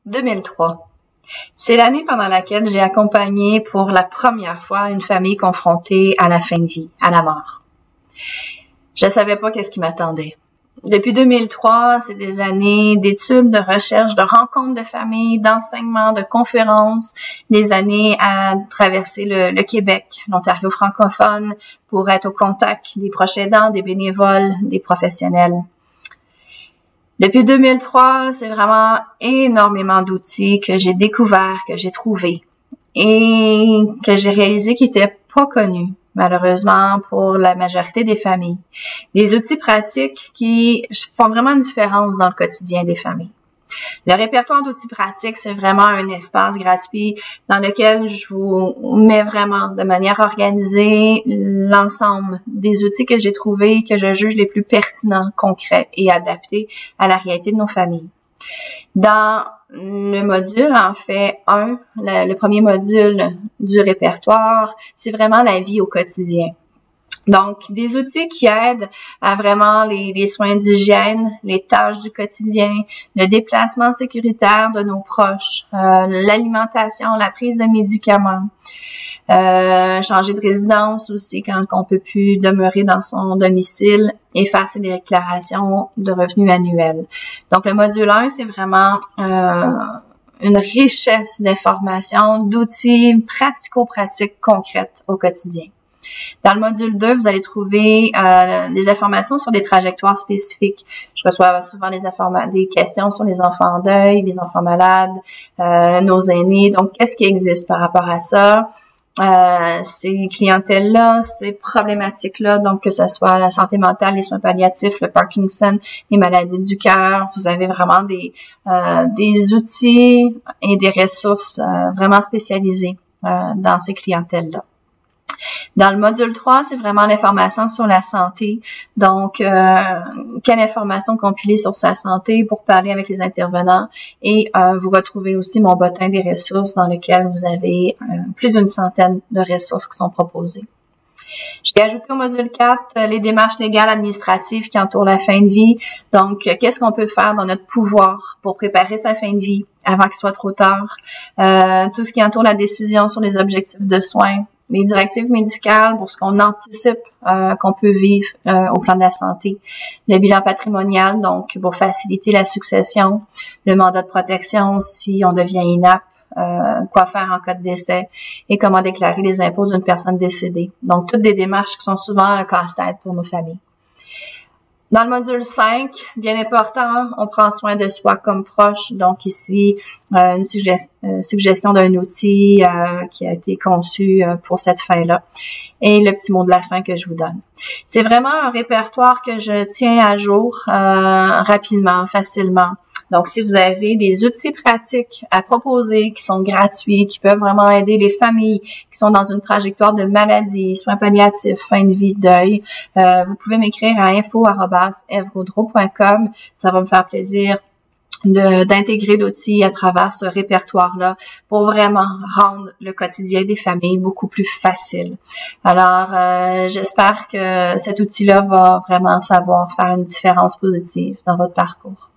2003. C'est l'année pendant laquelle j'ai accompagné pour la première fois une famille confrontée à la fin de vie, à la mort. Je savais pas qu'est-ce qui m'attendait. Depuis 2003, c'est des années d'études, de recherche, de rencontres de familles, d'enseignements, de conférences, des années à traverser le Québec, l'Ontario francophone, pour être au contact des proches aidants, des bénévoles, des professionnels. Depuis 2003, c'est vraiment énormément d'outils que j'ai découverts, que j'ai trouvés et que j'ai réalisé qui étaient pas connus, malheureusement, pour la majorité des familles. Des outils pratiques qui font vraiment une différence dans le quotidien des familles. Le répertoire d'outils pratiques, c'est vraiment un espace gratuit dans lequel je vous mets vraiment de manière organisée l'ensemble des outils que j'ai trouvés, que je juge les plus pertinents, concrets et adaptés à la réalité de nos familles. Dans le module, en fait, le premier module du répertoire, c'est vraiment la vie au quotidien. Donc, des outils qui aident à vraiment les soins d'hygiène, les tâches du quotidien, le déplacement sécuritaire de nos proches, l'alimentation, la prise de médicaments, changer de résidence aussi quand on peut plus demeurer dans son domicile et faire ses déclarations de revenus annuels. Donc, le module 1, c'est vraiment une richesse d'informations, d'outils pratico-pratiques concrètes au quotidien. Dans le module 2, vous allez trouver des informations sur des trajectoires spécifiques. Je reçois souvent des questions sur les enfants en deuil, les enfants malades, nos aînés. Donc, qu'est-ce qui existe par rapport à ça? Ces clientèles-là, ces problématiques-là, donc que ce soit la santé mentale, les soins palliatifs, le Parkinson, les maladies du cœur, vous avez vraiment des outils et des ressources vraiment spécialisées dans ces clientèles-là. Dans le module 3, c'est vraiment l'information sur la santé. Donc, quelle information compiler sur sa santé pour parler avec les intervenants. Et vous retrouvez aussi mon bottin des ressources dans lequel vous avez plus d'une centaine de ressources qui sont proposées. J'ai ajouté au module 4 les démarches légales administratives qui entourent la fin de vie. Donc, qu'est-ce qu'on peut faire dans notre pouvoir pour préparer sa fin de vie avant qu'il soit trop tard. Tout ce qui entoure la décision sur les objectifs de soins, les directives médicales pour ce qu'on anticipe qu'on peut vivre au plan de la santé, le bilan patrimonial, donc pour faciliter la succession, le mandat de protection si on devient inapte, quoi faire en cas de décès et comment déclarer les impôts d'une personne décédée. Donc, toutes des démarches qui sont souvent un casse-tête pour nos familles. Dans le module 5, bien important, on prend soin de soi comme proche. Donc ici, une suggestion d'un outil qui a été conçu pour cette fin-là. Et le petit mot de la fin que je vous donne. C'est vraiment un répertoire que je tiens à jour rapidement, facilement. Donc, si vous avez des outils pratiques à proposer qui sont gratuits, qui peuvent vraiment aider les familles qui sont dans une trajectoire de maladie, soins palliatifs, fin de vie, deuil, vous pouvez m'écrire à info@evgaudreau.com. Ça va me faire plaisir d'intégrer l'outil à travers ce répertoire-là pour vraiment rendre le quotidien des familles beaucoup plus facile. Alors, j'espère que cet outil-là va vraiment savoir faire une différence positive dans votre parcours.